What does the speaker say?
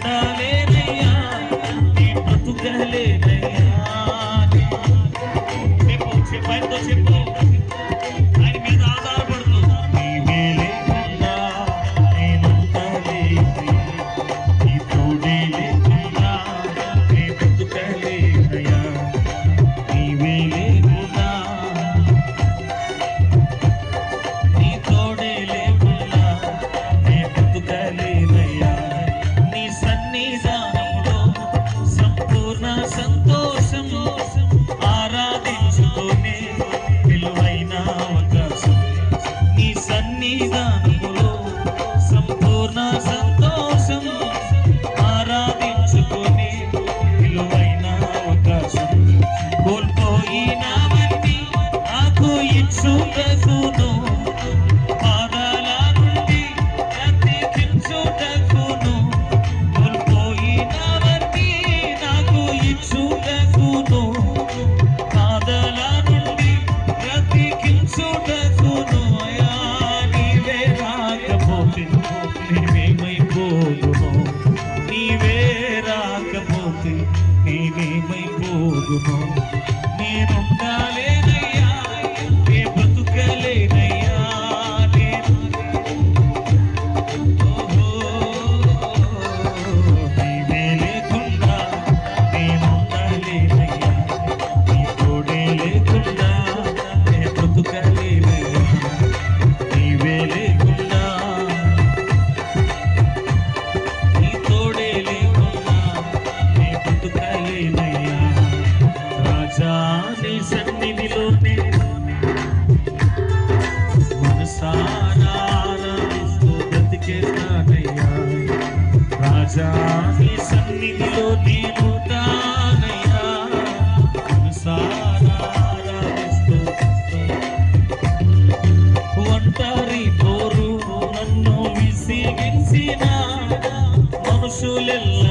ఉండాలేనయ్యా, నీ బ్రతుకలేనయ్యా. చెప్పు చెప్పు, ఆయన మీద ఆధారపడుతూ నీవే లేకుండా నేనుండలేదు, నీ తోడే లేకుండా నీ బ్రతుకలేనయ్యా, నీవే లేకుండా నీ తోడే లేకుండా నీ బ్రతుకలేనయ్యా. నీ సన్నిధానంలో సంపూర్ణ సంతోషం, ఆరాధించుకునే విలువైన అవకాశం. నీ సన్నిధానములో సంపూర్ణ సంతోషం, ఆరాధించుకునే విలువైన అవకాశం. కోల్పోయినవన్నీ నాకు ఇచ్చుటకును, పాదాల నుండి బ్రతికించుటకును. కోల్పోయినవన్నీ నాకు ఇచ్చుటకును, పాదాల నుండి బ్రతికించుటకును. అయ్యా నీవే రాకపోతే నేనేమైపోదును, నీవే రాకపోతే నేనేమైపోదును. నేనుండాలేనయ్యా, నే బ్రతుకలేనయ్యా, నేను నీవే లేకుండా నేనుండలేనయ్యా, నీ తోడే లేకుండా నే బ్రతుకలేనయ్యా, నీవే లేకుండా నీ తోడే లేకుండా నే బ్రతుకలేనయ్యా. రాజా నీ సన్నిధిలోనే మనసారా ఆరాధిస్తూ బ్రతికేస్తానయ్యా. రాజా నీ సన్నిధిలో నేను తానయ్యా, మనసారా ఆరాధిస్తూ. ఒంటరి పోరు నన్ను విసిగించిన మనుషులెల్ల